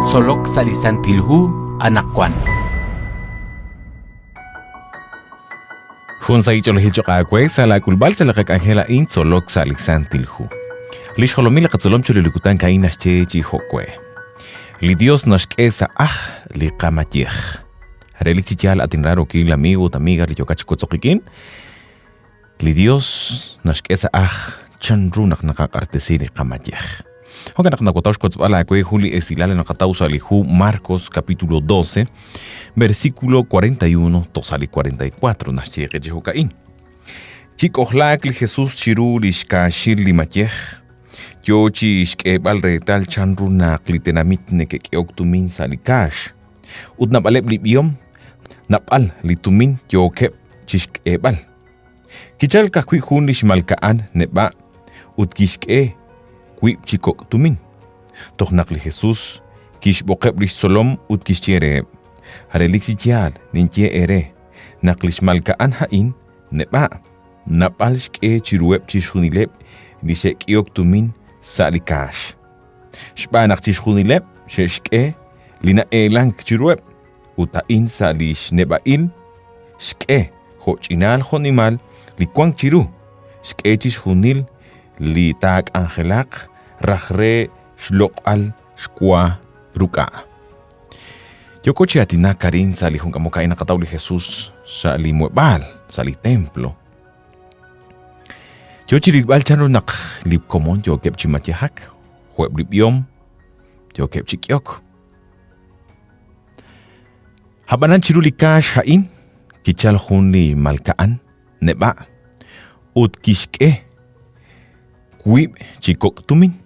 solok salisantilhu anakwan. Hun sa icholhicho kakwe sa la kulbal sa lakak angela in solok salisantilhu. Lish holomila katsolom chululukutan kainas chechi hokwe. Li Dios nashke sa li kamatiyeh. Relik chichal atin raro ki la amigo tamiga li yokachikotsokikin. Li Dios nashke sa chanru nakakaartesi li kamatiyeh. Hoga naknakotaush kotzbala kwe juli esilale nakatausa lihu Marcos capítulo 12 versículo 41 tosali 44 nashtieke jihokain. Chikohlak li Jesús chiru lishka shir li matiyeh. Yo chi ishkebal retal chanru na klitenamit ne keoktumin salikash. Ud napalep libiom napal litumin yo kep chishkebal. Kichal kakwi hun lishmalkaan neba ud kishke kwi chikoktumin. Tohnak li Jesús kishbokep lishsolom ud kishchere. Harelik sichal ninche ere naklishmalkaan hain neba napal shke chiruep chishunilep lishekioktumin salikash. Shpanak chishunilep sheshke lina elang chiruep utain salish nebail shke hochinal honimal likwang chiru shke chishunil li tag angelak rajre shlokal shkwa ruka. Yokochi atina karin sali hunkamokai nakatauli Jesús sali muebal sali templo. Yo chiribal chano nak lip komon yo kep chimatiahak, hueb libiom, yo kep chikyok. Habanan chirulikash hain, kichal hunli malkaan, neba, ut kishke, kuib chikok tumin.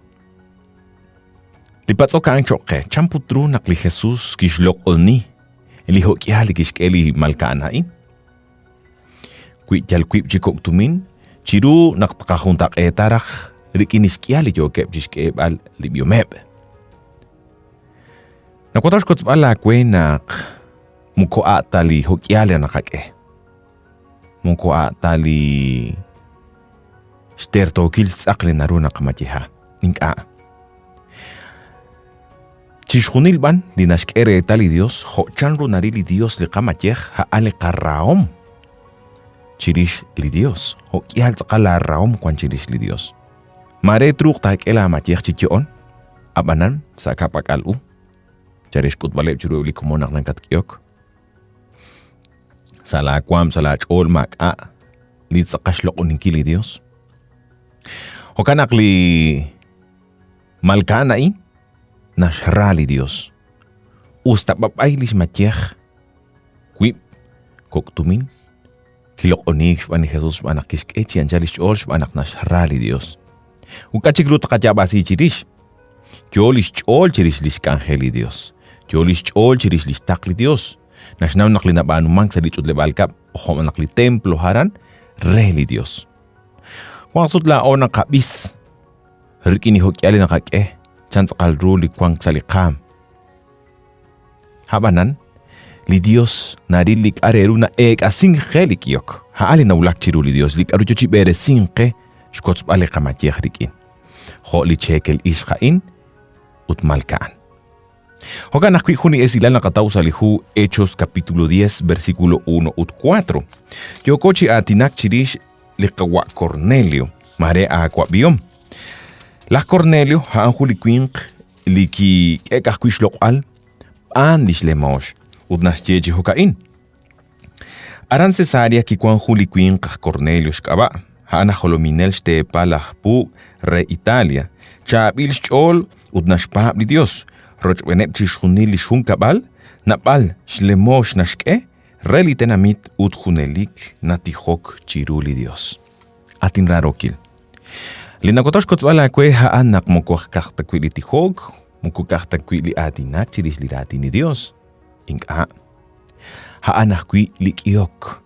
Lipatso ka ang choke, champutru nakli Jesus kishlok olni, liho kiali kishkeli malkaan hain. Kuib chikok tumin, chiru naktakahuntak tarak rikiniskyali yo kep jishkebal libiomeb. Nakwatash kotzbala kwe nak muko atali hokyali nakake. Muko atali sterto kils akli naru nakamatiha. Ninka. Chishunil ban dinashkere tali Dios ho chanru narili Dios li kamatiyeh ha ale karraom. Chirish li Dios, o kial tzakala raom kwan chirish li Dios. Mare truk tak ela matiyah chichion, abanan sa kapakalu, charish kutbalep chiru li kumonak ng katkiok. Sala kwam sala chol maka, li tzakashlok uninki li Dios. O kanak li malkanain, nashra li Dios. Ustababay lis matiyah, kwip, koktumin, kilok onik shpanik Jesus shpanak kishkechi anjalish chol shpanak nashrali Dios. Ukachiklut kachabasi chirish. Cholish chol chirish lish kanjeli Dios. Cholish chol chirish lish takli Dios. Nashnam nakli nabanu mang sa lichut lebalkap ohom nakli templo haran reli Dios. Kwang sutla o nakabis. Rikini hokyali nakake. Chans kalru li kwang salikam. Habanan li Dios narilik areru na asing helik yok. Haali na ulak chiru li Dios lik aru chochi bere singke shkots bale kamatieh rikin. Ho li chekel ishain utmalkaan. Hoga nakwi huni esilal nakatausa lihu Hechos capítulo 10 versículo 1 ut 4. Yokochi atinak chirish likawa Cornelio mare a biom. La Cornelio haan hulikwink liki ekakwish lokal an lishlemosh. Udnas chechi hokain. Aran cesaria ki kwan hulikwin kah Cornelio shkaba. Haana holominel shte palahpu re Italia. Chabil shchol udnas pahab li Dios. Roch wenep chishunili shunkabal. Napal shlemosh nashke. Reli tenamit udhunelik natihok chiruli Dios. Atin rarokil. Linakotosh kotzbala kwe haan nak mokwah kahtakwili tihok. Muku kahtakwili adinak chiris liratini Dios. Inka haanak kwi likyok.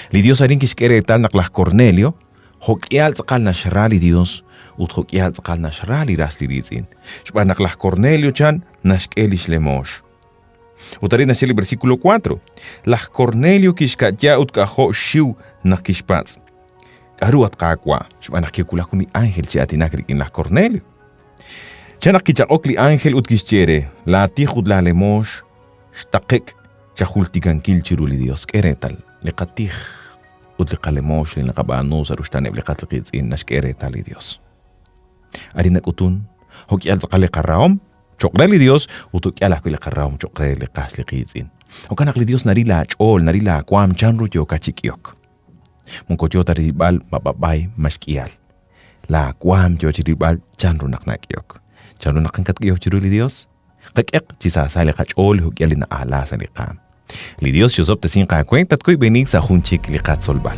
Li Dios arin kiskere tal naklah Cornelio, hokyal tzakal nashrali Dios, ut hokyal tzakal nashrali ras liritzin. Shpa naklah Cornelio chan nashkelish lemosh. Utarin nasheli versículo 4. Lah Cornelio kishkatya ut kaho shiu nakishpats. Karuat kakwa, shpa nakikula kuni ángel chi atinakrikin lah Cornelio. Chanak kichakok li ángel utkishchere, la tijud la lemosh, shtakek, chahultigan kilchiru li Dios keretal, li katij, utlekalemosh li nakabano sa rushtaneb li katlikitsin nashkeretal li Dios. Arinak utun, hokyal sakali karaom, chokre li Dios, utuk yalak li karaom chokre li kaslikitsin. Okanak li Dios narila chol, narila kwam chanru yo kachikyok. Mungkotyo taribal mababay mashkial. La kwam yo chiribal chanru naknakyok. Chanru nakangkatkiyok chiru li Dios. Kakek chisasali kachol hukyali na ala sa likam. Li Dios yosop te sin kakwen tatkoy benig sa hunchik li katsolbal.